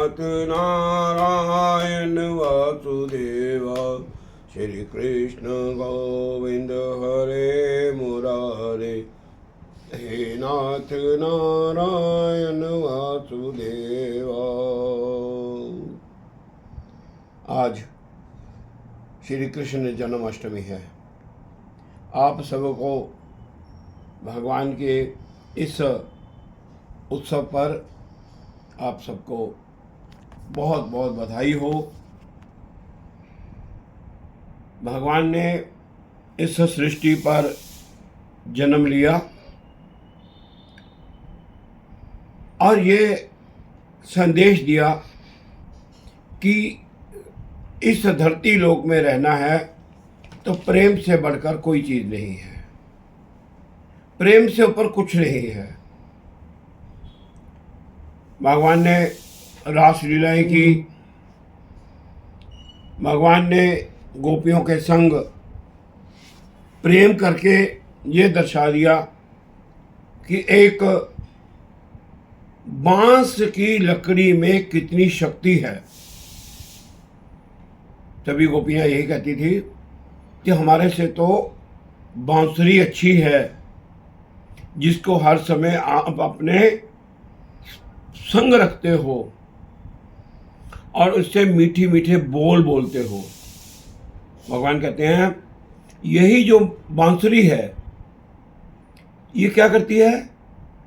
नाथ नारायण वासुदेव, श्री कृष्ण गोविंद हरे मुरारे, हे नाथ नारायण वासुदेव। आज श्री कृष्ण जन्माष्टमी है। आप सबको भगवान के इस उत्सव पर आप सबको बहुत बहुत बधाई हो। भगवान ने इस सृष्टि पर जन्म लिया और ये संदेश दिया कि इस धरती लोक में रहना है तो प्रेम से बढ़कर कोई चीज़ नहीं है, प्रेम से ऊपर कुछ नहीं है। भगवान ने रास लीलाएं की, भगवान ने गोपियों के संग प्रेम करके ये दर्शा दिया कि एक बांस की लकड़ी में कितनी शक्ति है। तभी गोपियाँ यही कहती थी कि हमारे से तो बांसुरी अच्छी है, जिसको हर समय आप अपने संग रखते हो और उससे मीठी मीठे बोल बोलते हो। भगवान कहते हैं यही जो बांसुरी है ये क्या करती है,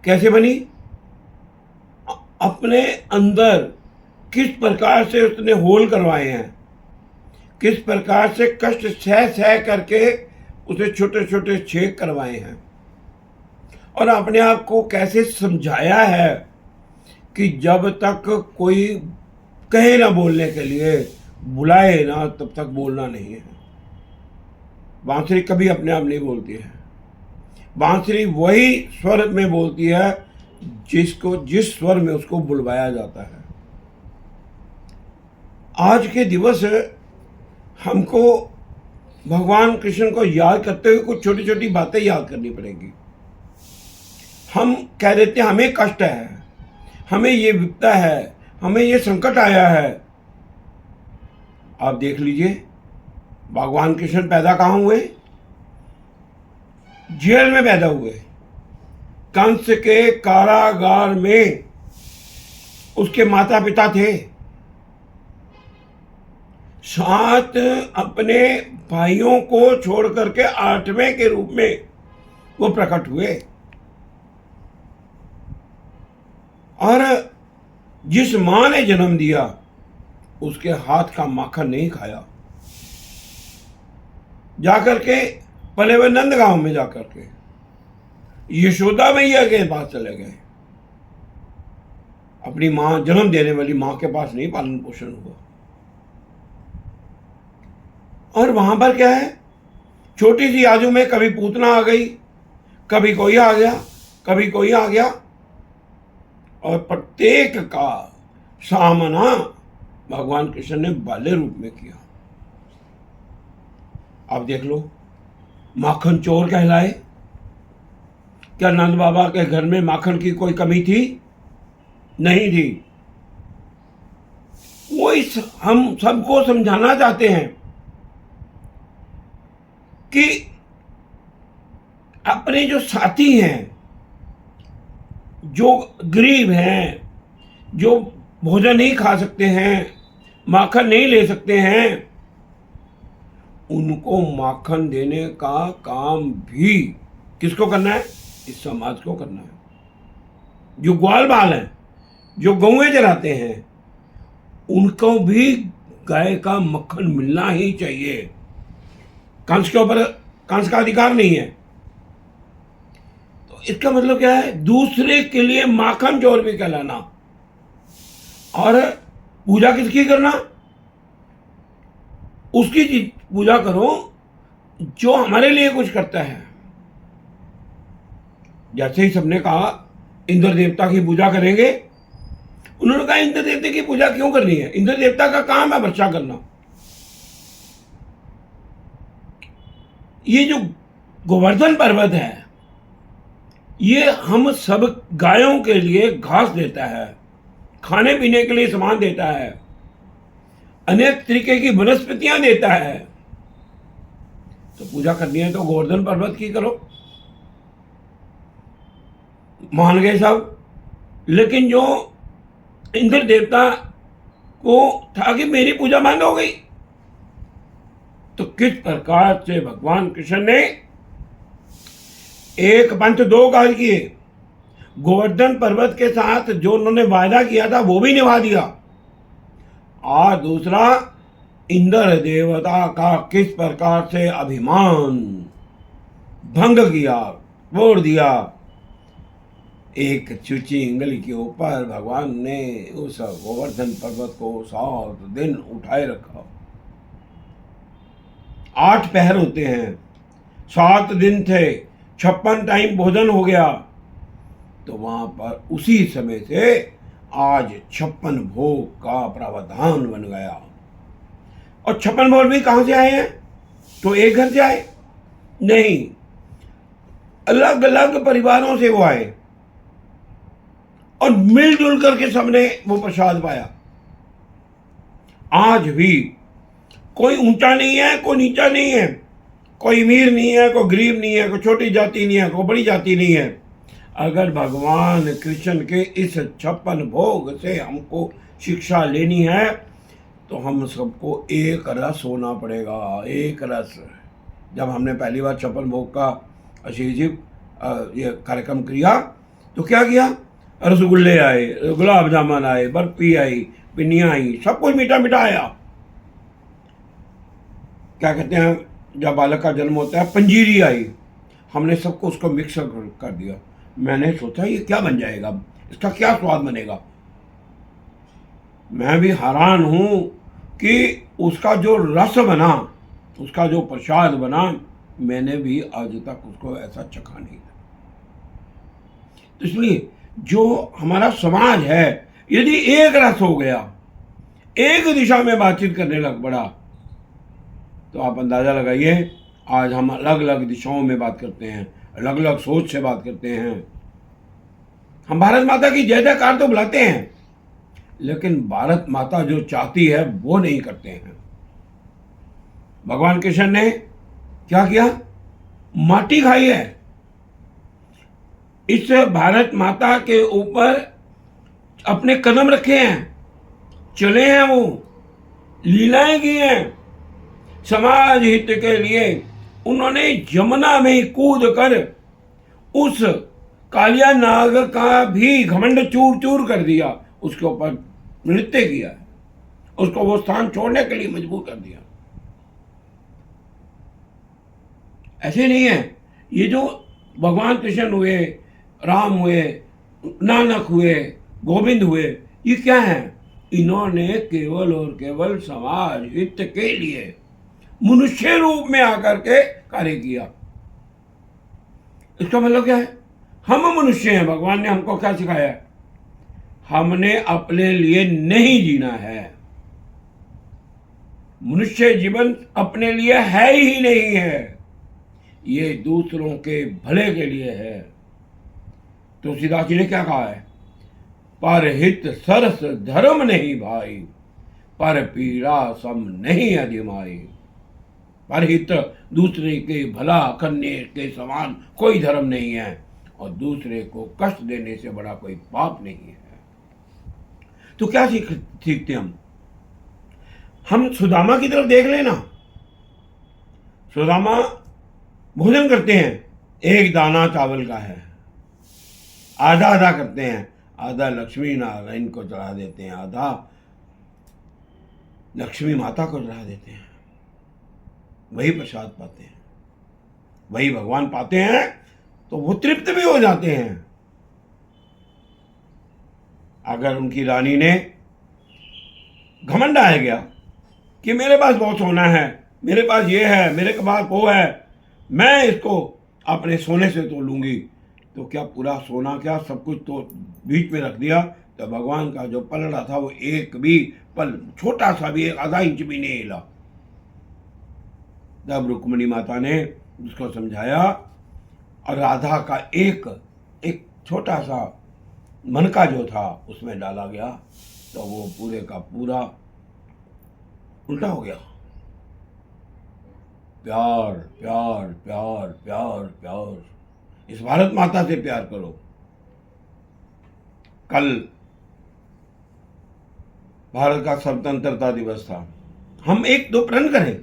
कैसे बनी, अपने अंदर किस प्रकार से उसने होल करवाए हैं, किस प्रकार से कष्ट सह सह करके उसे छोटे छोटे छेद करवाए हैं और अपने आप को कैसे समझाया है कि जब तक कोई कहे ना बोलने के लिए, बुलाए ना, तब तक बोलना नहीं है। बांसुरी कभी अपने आप नहीं बोलती है। बांसुरी वही स्वर में बोलती है जिस स्वर में उसको बुलवाया जाता है। आज के दिवस हमको भगवान कृष्ण को याद करते हुए कुछ छोटी छोटी बातें याद करनी पड़ेगी। हम कह देते हैं हमें कष्ट है, हमें ये विपदा है, हमें ये संकट आया है। आप देख लीजिए भगवान कृष्ण पैदा कहाँ हुए, जेल में पैदा हुए, कंस के कारागार में उसके माता पिता थे। 7 अपने भाइयों को छोड़ करके 8वें के रूप में वो प्रकट हुए और जिस मां ने जन्म दिया उसके हाथ का माखन नहीं खाया। जाकर के पले हुए नंदगांव में जाकर के यशोदा मैया के पास चले गए। अपनी मां, जन्म देने वाली मां के पास नहीं पालन पोषण हुआ। और वहां पर क्या है, छोटी सी आयु में कभी पूतना आ गई, कभी कोई आ गया, कभी कोई आ गया और प्रत्येक का सामना भगवान कृष्ण ने बाल्य रूप में किया। आप देख लो, माखन चोर कहलाए। क्या नंद बाबा के घर में माखन की कोई कमी थी? नहीं थी। वो हम सबको समझाना चाहते हैं कि अपने जो साथी हैं, जो गरीब हैं, जो भोजन नहीं खा सकते हैं, माखन नहीं ले सकते हैं, उनको माखन देने का काम भी किसको करना है? इस समाज को करना है। जो ग्वाल बाल हैं, जो गौएं चराते हैं, उनको भी गाय का मक्खन मिलना ही चाहिए। कंस के ऊपर कंस का अधिकार नहीं है। तो इसका मतलब क्या है? दूसरे के लिए माखन चोर भी कहलाना। और पूजा किसकी करना? उसकी पूजा करो जो हमारे लिए कुछ करता है। जैसे ही सबने कहा इंद्र देवता की पूजा करेंगे, उन्होंने कहा इंद्र देवता की पूजा क्यों करनी है? इंद्र देवता का काम है वर्षा करना। ये जो गोवर्धन पर्वत है, ये हम सब गायों के लिए घास देता है, खाने पीने के लिए सामान देता है, अनेक तरीके की वनस्पतियां देता है। तो पूजा करनी है तो गोवर्धन पर्वत की करो, मान गए सब। लेकिन जो इंद्र देवता को था कि मेरी पूजा बंद हो गई, तो किस प्रकार से भगवान कृष्ण ने एक पंथ दो काज किए। गोवर्धन पर्वत के साथ जो उन्होंने वायदा किया था वो भी निभा दिया, और दूसरा इंद्र देवता का किस प्रकार से अभिमान भंग किया, तोड़ दिया। एक चुची इंगली के ऊपर भगवान ने उस गोवर्धन पर्वत को 7 दिन उठाए रखा। 8 पहर होते हैं, 7 दिन थे, 56 टाइम भोजन हो गया। तो वहां पर उसी समय से आज 56 भोग का प्रावधान बन गया। और 56 भोग भी कहां से आए हैं? तो एक घर से आए नहीं, अलग अलग परिवारों से वो आए, और मिलजुल करके सबने वो प्रसाद पाया। आज भी कोई ऊंचा नहीं है, कोई नीचा नहीं है, कोई अमीर नहीं है, कोई गरीब नहीं है, कोई छोटी जाति नहीं है, कोई बड़ी जाति नहीं है। अगर भगवान कृष्ण के इस 56 भोग से हमको शिक्षा लेनी है तो हम सबको एक रस होना पड़ेगा, एक रस। जब हमने पहली बार 56 भोग का आशीष जी ये कार्यक्रम किया तो क्या किया? रसगुल्ले आए, गुलाब जामुन आए, बर्फी आई, पिन्नियाँ आई, सब कुछ मीठा मीठा आया। क्या कहते हैं, जब बालक का जन्म होता है पंजीरी आई, हमने सबको उसको मिक्स कर दिया। मैंने सोचा ये क्या बन जाएगा, इसका क्या स्वाद बनेगा। मैं भी हैरान हूं कि उसका जो रस बना, उसका जो प्रसाद बना, मैंने भी आज तक उसको ऐसा चखा नहीं था। तो इसलिए जो हमारा समाज है, यदि एक रस हो गया, एक दिशा में बातचीत करने लग पड़ा, तो आप अंदाजा लगाइए आज हम अलग अलग दिशाओं में बात करते हैं, अलग अलग सोच से बात करते हैं। हम भारत माता की जय जयकार तो बुलाते हैं, लेकिन भारत माता जो चाहती है वो नहीं करते हैं। भगवान कृष्ण ने क्या किया? माटी खाई है। इस भारत माता के ऊपर अपने कदम रखे हैं, चले हैं, वो लीलाएं की हैं। समाज हित के लिए उन्होंने यमुना में कूद कर उस कालिया नाग का भी घमंड चूर चूर कर दिया, उसके ऊपर नृत्य किया, उसको वो स्थान छोड़ने के लिए मजबूर कर दिया। ऐसे नहीं है। ये जो भगवान कृष्ण हुए, राम हुए, नानक हुए, गोविंद हुए, ये क्या है? इन्होंने केवल और केवल समाज हित के लिए मनुष्य रूप में आकर के कार्य किया। इसका मतलब क्या है? हम मनुष्य हैं। भगवान ने हमको क्या सिखाया? हमने अपने लिए नहीं जीना है। मनुष्य जीवन अपने लिए है ही नहीं है, ये दूसरों के भले के लिए है। तुलसीदास जी ने क्या कहा है? पर हित सरस धर्म नहीं भाई, पर पीड़ा सम नहीं अधिमाई। पर हित, दूसरे के भला करने के समान कोई धर्म नहीं है, और दूसरे को कष्ट देने से बड़ा कोई पाप नहीं है। तो क्या सीखते हम सुदामा की तरफ देख लेना। सुदामा भोजन करते हैं, एक दाना चावल का है, आधा आधा करते हैं, आधा लक्ष्मी नारायण को चढ़ा देते हैं, आधा लक्ष्मी माता को चढ़ा देते हैं। वही प्रसाद पाते हैं, वही भगवान पाते हैं, तो वो तृप्त भी हो जाते हैं। अगर उनकी रानी ने घमंड आ गया कि मेरे पास बहुत सोना है, मेरे पास ये है, मेरे पास वो है, मैं इसको अपने सोने से तोलूंगी, तो क्या पूरा सोना, क्या सब कुछ तो बीच में रख दिया? तो भगवान का जो पलड़ा था वो एक भी पल, छोटा सा भी, एक आधा इंच भी नहीं हिला। जब रुक्मिणी माता ने उसको समझाया और राधा का एक छोटा सा मन का जो था उसमें डाला गया तो वो पूरे का पूरा उल्टा हो गया। प्यार प्यार प्यार प्यार प्यार, इस भारत माता से प्यार करो। कल भारत का स्वतंत्रता दिवस था। हम एक दो प्रण करें।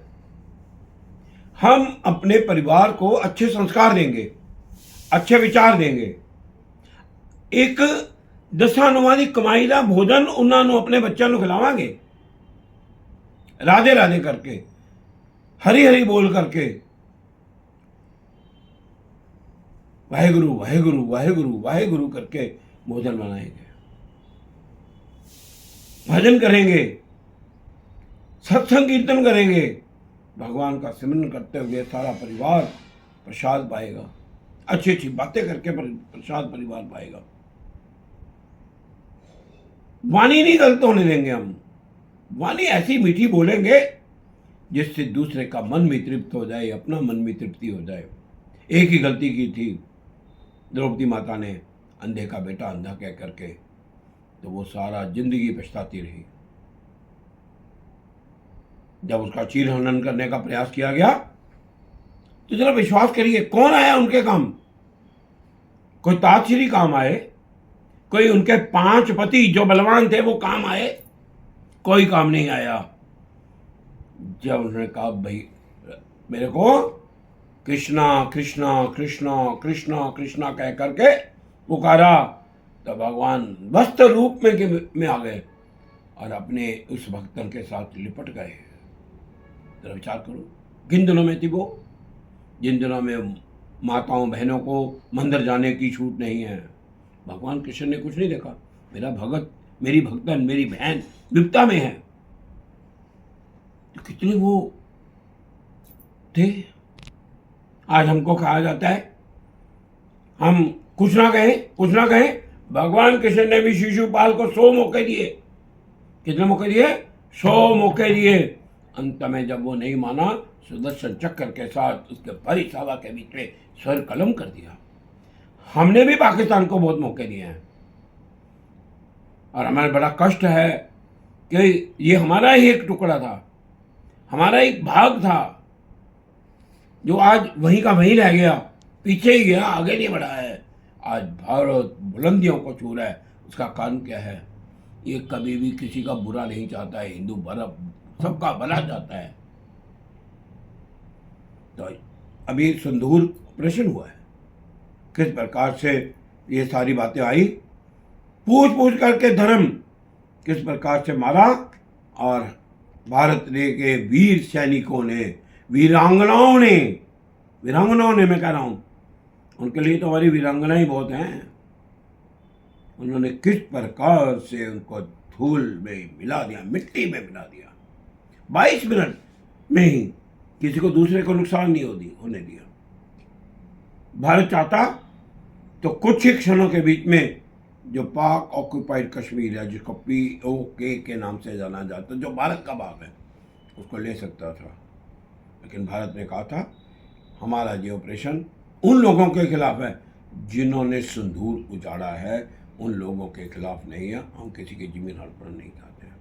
हम अपने परिवार को अच्छे संस्कार देंगे, अच्छे विचार देंगे। एक दशानुमानी कमाई का भोजन उन्होंने अपने बच्चों को खिलावांगे, राधे राधे करके, हरी हरी बोल करके, वाहेगुरु वाहेगुरु वाहेगुरु वाहेगुरु करके भोजन बनाएंगे, भजन करेंगे, सत्संग कीर्तन करेंगे, भगवान का सिमरन करते हुए सारा परिवार प्रसाद पाएगा। अच्छी अच्छी बातें करके प्रसाद परिवार पाएगा। वाणी नहीं गलत होने देंगे हम। वाणी ऐसी मीठी बोलेंगे जिससे दूसरे का मन भी तृप्त हो जाए, अपना मन भी तृप्ति हो जाए। एक ही गलती की थी द्रौपदी माता ने, अंधे का बेटा अंधा कह करके, तो वो सारा जिंदगी पछताती रही। जब उसका चीर हनन करने का प्रयास किया गया तो जरा विश्वास करिए, कौन आया उनके काम? कोई ताजश्री काम आए, कोई उनके 5 पति जो बलवान थे वो काम आए? कोई काम नहीं आया। जब उन्होंने कहा भाई मेरे को कृष्णा कृष्णा कृष्णा कृष्णा कृष्णा कह करके पुकारा, तो भगवान वस्त्र रूप में आ गए और अपने उस भक्तन के साथ लिपट गए। जरा विचार करो, किन दिनों में थी वो? जिन दिनों में माताओं बहनों को मंदिर जाने की छूट नहीं है। भगवान कृष्ण ने कुछ नहीं देखा, मेरा भगत, मेरी भक्तन, मेरी बहन विपदा में है। तो कितने वो थे। आज हमको कहा जाता है हम कुछ ना कहें। भगवान कृष्ण ने भी शिशुपाल को 100 मौके दिए। कितने मौके दिए? 100 मौके दिए। अंत में जब वो नहीं माना, सुदर्शन चक्र के साथ उसके परिसावा के बीच में स्वर कलम कर दिया। हमने भी पाकिस्तान को बहुत मौके दिए हैं और हमें बड़ा कष्ट है कि ये हमारा ही एक टुकड़ा था, हमारा एक भाग था, जो आज वहीं का वहीं रह गया, पीछे ही गया, आगे नहीं बढ़ा है। आज भारत बुलंदियों को छू रहा है। उसका कारण क्या है? ये कभी भी किसी का बुरा नहीं चाहता है। हिंदू सबका भला चाहता है। तो अभी सिंदूर ऑपरेशन हुआ है, किस प्रकार से ये सारी बातें आई, पूछ करके धर्म किस प्रकार से मारा। और भारत ने के वीर सैनिकों ने, वीरांगनाओं ने मैं कह रहा हूं, उनके लिए तो हमारी वीरांगना ही बहुत हैं। उन्होंने किस प्रकार से उनको धूल में मिला दिया, मिट्टी में मिला दिया। 22 मिनट में ही किसी को दूसरे को नुकसान नहीं होने दिया। भारत चाहता तो कुछ ही क्षणों के बीच में जो पाक ऑक्यूपाइड कश्मीर है, जिसको POK के नाम से जाना जाता है, जो भारत का भाग है, उसको ले सकता था। लेकिन भारत ने कहा था हमारा ये ऑपरेशन उन लोगों के खिलाफ है जिन्होंने सिंदूर उजाड़ा है, उन लोगों के खिलाफ नहीं है। हम किसी की जमीन हड़पना नहीं चाहते हैं।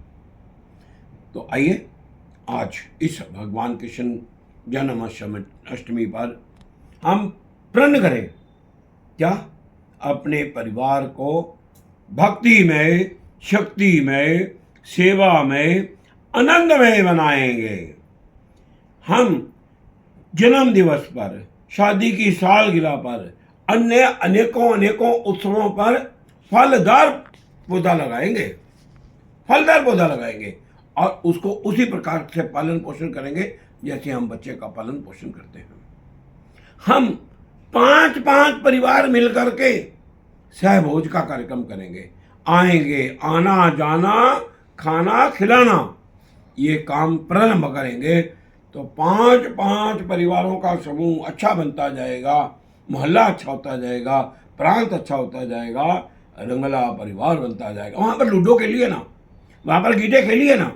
तो आइए आज इस भगवान कृष्ण जन्माष्टमी पर हम प्रण करें, क्या? अपने परिवार को भक्ति में, शक्ति में, सेवा में, आनंद में बनाएंगे। हम जन्म दिवस पर, शादी की सालगिरह पर, अन्य अनेकों उत्सवों पर फलदार पौधा लगाएंगे और उसको उसी प्रकार से पालन पोषण करेंगे जैसे हम बच्चे का पालन पोषण करते हैं। हम 5 परिवार मिलकर के सहभोज का कार्यक्रम करेंगे। आएंगे, आना जाना, खाना खिलाना, ये काम प्रारंभ करेंगे तो 5 परिवारों का समूह अच्छा बनता जाएगा, मोहल्ला अच्छा होता जाएगा, प्रांत अच्छा होता जाएगा, रंगला परिवार बनता जाएगा। वहां पर लूडो खेलिए ना, वहां पर गीटे खेलिए ना,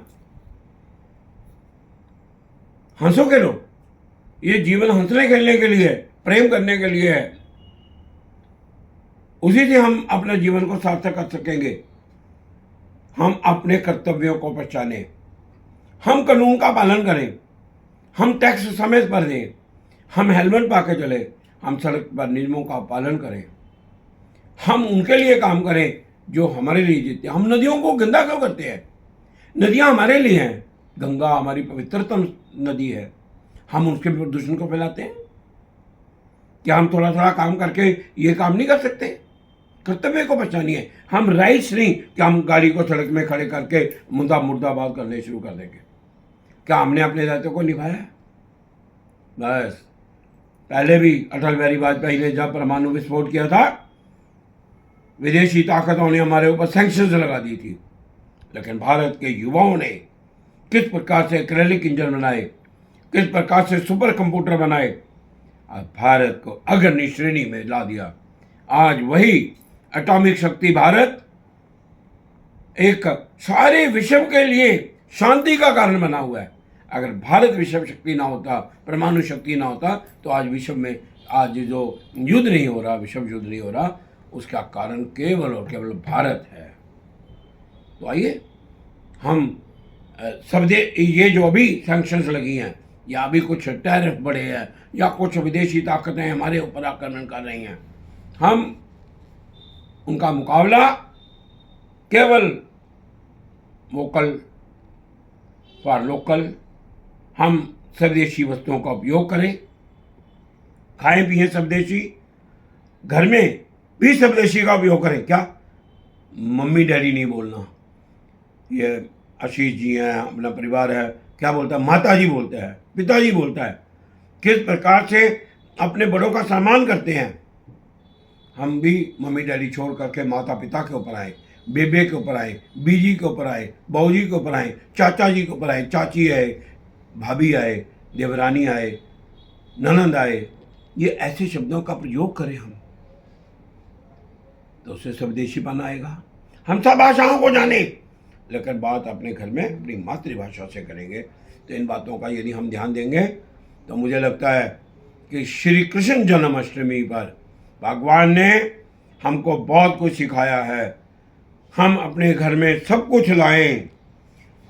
हंसो खेलो। ये जीवन हंसने खेलने के लिए, प्रेम करने के लिए है। उसी से हम अपने जीवन को सार्थक कर सकेंगे। हम अपने कर्तव्यों को पहचानें, हम कानून का पालन करें, हम टैक्स समय पर दें, हम हेलमेट पा के चले, हम सड़क पर नियमों का पालन करें, हम उनके लिए काम करें जो हमारे लिए जीते। हम नदियों को गंदा क्यों करते हैं? नदियां हमारे लिए हैं, गंगा हमारी पवित्रतम नदी है, हम उसके प्रदूषण को फैलाते हैं। क्या हम थोड़ा थोड़ा काम करके ये काम नहीं कर सकते? कर्तव्य को पहचानिए। हम राइट्स नहीं कि हम गाड़ी को सड़क में खड़े करके मुर्दाबाद करने शुरू कर देंगे। क्या हमने अपने दायित्व को निभाया? बस पहले भी अटल बिहारी वाजपेयी ने जब परमाणु विस्फोट किया था, विदेशी ताकतों ने हमारे ऊपर सैंक्शंस लगा दी थी, लेकिन भारत के युवाओं ने किस प्रकार से एक्रेलिक इंजन बनाए, किस प्रकार से सुपर कंप्यूटर बनाए, अब भारत को अग्रणी श्रेणी में ला दिया। आज वही एटॉमिक शक्ति भारत एक सारे विश्व के लिए शांति का कारण बना हुआ है। अगर भारत विश्व शक्ति ना होता, परमाणु शक्ति ना होता, तो आज विश्व में आज जो युद्ध नहीं हो रहा, विश्व युद्ध नहीं हो रहा, उसका कारण केवल और केवल भारत है। तो आइए हम सब ये जो अभी सैंक्शंस लगी हैं, या अभी कुछ टैरिफ बढ़े हैं, या कुछ विदेशी ताकतें हमारे ऊपर आक्रमण कर रही हैं, हम उनका मुकाबला केवल वोकल फॉर लोकल, हम स्वदेशी वस्तुओं का उपयोग करें, खाएं पिएं स्वदेशी, घर में भी स्वदेशी का उपयोग करें। क्या मम्मी डैडी नहीं बोलना, ये आशीष जी हैं, अपना परिवार है, क्या बोलता है? माता जी बोलते हैं, पिताजी बोलता है। किस प्रकार से अपने बड़ों का सम्मान करते हैं। हम भी मम्मी डैडी छोड़ करके माता पिता के ऊपर आए, बेबे के ऊपर आए, बीजी के ऊपर आए, बहू के ऊपर आए, चाचा जी के ऊपर आए, चाची आए, भाभी आए, देवरानी आए, ननंद आए। ये ऐसे शब्दों का प्रयोग करें हम, तो उससे स्वदेशीपन आएगा। हम सब भाषाओं को जाने, लेकिन बात अपने घर में अपनी मातृभाषा से करेंगे। तो इन बातों का यदि हम ध्यान देंगे, तो मुझे लगता है कि श्री कृष्ण जन्माष्टमी पर भगवान ने हमको बहुत कुछ सिखाया है। हम अपने घर में सब कुछ लाएं,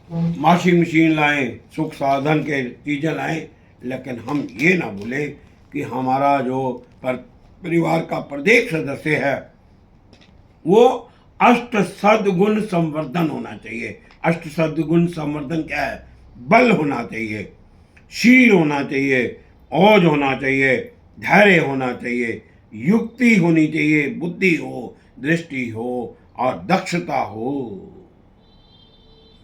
वॉशिंग मशीन लाएं, सुख साधन के चीज़ें लाएं, लेकिन हम ये ना भूलें कि हमारा जो परिवार का प्रत्येक सदस्य है वो अष्ट सद्गुण संवर्धन होना चाहिए। अष्ट सद्गुण संवर्धन क्या है? बल होना चाहिए, शील होना चाहिए, ओज होना चाहिए, धैर्य होना चाहिए, युक्ति होनी चाहिए, बुद्धि हो, दृष्टि हो और दक्षता हो।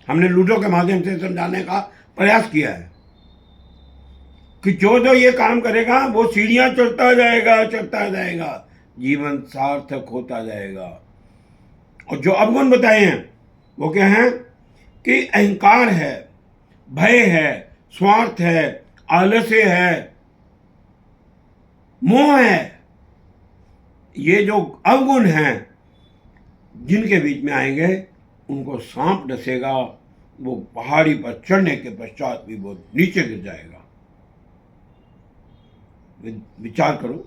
हमने लूडो के माध्यम से समझाने का प्रयास किया है कि जो जो ये काम करेगा वो सीढ़ियां चढ़ता जाएगा, जीवन सार्थक होता जाएगा। और जो अवगुण बताए हैं वो क्या है कि अहंकार है, भय है, स्वार्थ है, आलस्य है, मोह है। ये जो अवगुण हैं जिनके बीच में आएंगे उनको सांप डसेगा, वो पहाड़ी पर चढ़ने के पश्चात भी वो नीचे गिर जाएगा। विचार करो,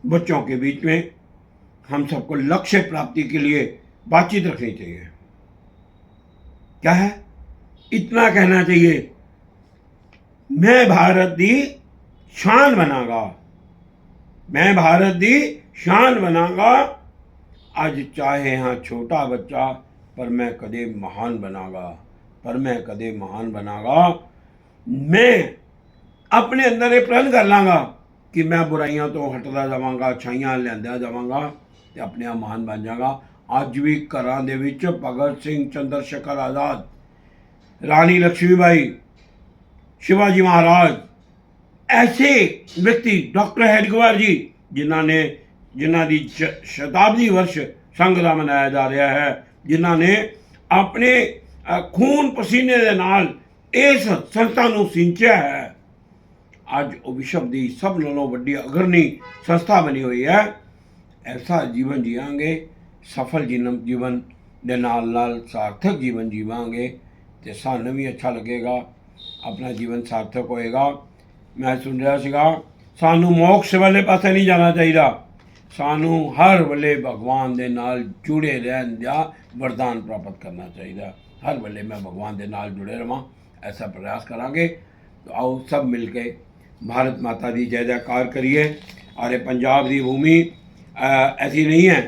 बच्चों के बीच में हम सबको लक्ष्य प्राप्ति के लिए बातचीत रखनी चाहिए। क्या है? इतना कहना चाहिए, मैं भारत दी शान बनागा, मैं भारत दी शान बनागा। आज चाहे हाँ छोटा बच्चा, पर मैं कदे महान बनागा, पर मैं कदे महान बनागा। मैं अपने अंदर ये प्रण कर लांगा कि मैं बुराइयां तो हटदा जावांगा, अच्छाइयां लियांदा जावांगा ते अपने आप महान बन जागा। ਅੱਜ भी घरां दे विच भगत सिंह, चंद्रशेखर आज़ाद, रानी लक्ष्मीबाई, शिवाजी महाराज, ऐसे व्यक्ति, डॉक्टर हेडगेवार जी, जिन्हां दी शताब्दी वर्ष संघ दा मनाया जा रहा है, जिन्हां ने अपने खून पसीने दे नाल इस संस्था नूं सिंचिया है। अज वो विश्व की सब नालों वड्डी अग्रणी संस्था बनी हुई है। ऐसा जीवन जियांगे, सफल जीवन दे नाल नाल सार्थक जीवन जीवांगे तो सानूं भी अच्छा लगेगा, अपना जीवन सार्थक होएगा। मैं सुन रहा सीगा, सानूं मोक्ष वाले पासे नहीं जाना चाहिए, सानू हर वेले भगवान दे नाल जुड़े रहन दा वरदान प्राप्त करना चाहिए। हर वेले मैं भगवान दे नाल जुड़े रहां, ऐसा प्रयास करांगे। तो आओ सब मिल के भारत माता दी जय जयकार करिए। और पंजाब दी भूमि ऐसी नहीं है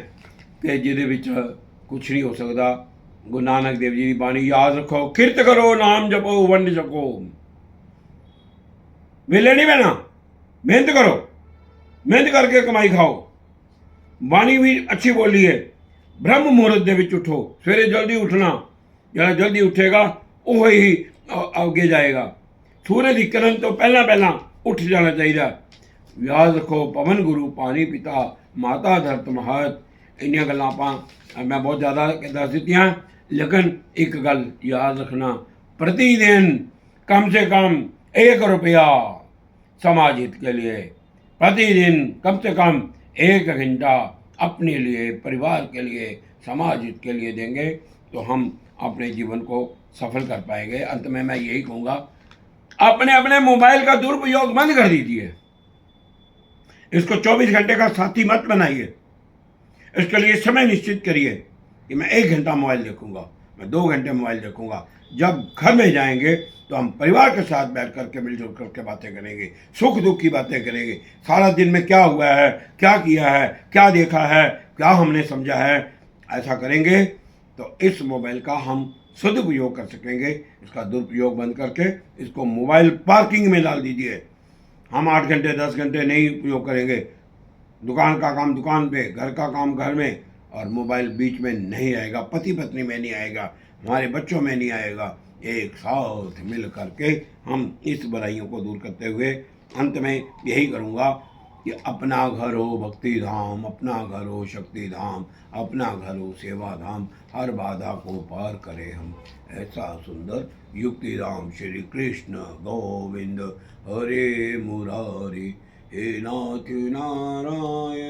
कि जिहदे विच कुछ नहीं हो सकता। गुरु नानक देव जी की बाणी याद रखो, किरत करो नाम जपो वंड छको, वेले नहीं बहना, मेहनत करो, मेहनत करके कमाई खाओ। बाणी भी अच्छी बोली है, ब्रह्म मुहूर्त दे विच उठो, सवेरे जल्दी उठना, जरा जल्दी उठेगा वो ही आगे जाएगा। सूरज की किरण तो पहला पहला उठ जाना चाहिए। याद रखो पवन गुरु पानी पिता माता धरत महत, इन्नियां गल्लां मैं बहुत ज़्यादा दस दित्तियां, लेकिन एक गल याद रखना, प्रतिदिन कम से कम 1 रुपया समाज हित के लिए, प्रतिदिन कम से कम 1 घंटा अपने लिए, परिवार के लिए, समाज हित के लिए देंगे तो हम अपने जीवन को सफल कर पाएंगे। अंत में मैं यही कहूँगा, अपने अपने मोबाइल का दुरुपयोग बंद कर दीजिए। इसको 24 घंटे का साथी मत बनाइए। इसके लिए समय निश्चित करिए कि मैं 1 घंटा मोबाइल देखूंगा, मैं 2 घंटे मोबाइल देखूंगा। जब घर में जाएंगे तो हम परिवार के साथ बैठ करके मिलजुल करके बातें करेंगे, सुख दुख की बातें करेंगे। सारा दिन में क्या हुआ है, क्या किया है, क्या देखा है, क्या हमने समझा है, ऐसा करेंगे तो इस मोबाइल का हम सदुपयोग कर सकेंगे। इसका दुरुपयोग बंद करके इसको मोबाइल पार्किंग में डाल दीजिए। हम 8 घंटे 10 घंटे नहीं उपयोग करेंगे। दुकान का काम दुकान पे, घर का काम घर में, और मोबाइल बीच में नहीं आएगा, पति पत्नी में नहीं आएगा, हमारे बच्चों में नहीं आएगा। एक साथ मिल करके हम इस बुराइयों को दूर करते हुए अंत में यही करूँगा कि अपना घर हो भक्ति धाम, अपना घर हो शक्ति धाम, अपना घर हो सेवा धाम, हर बाधा को पार करें हम, ऐसा सुंदर युक्ति धाम। श्री कृष्ण गोविंद हरे मुरारी, हे नाथ नारायण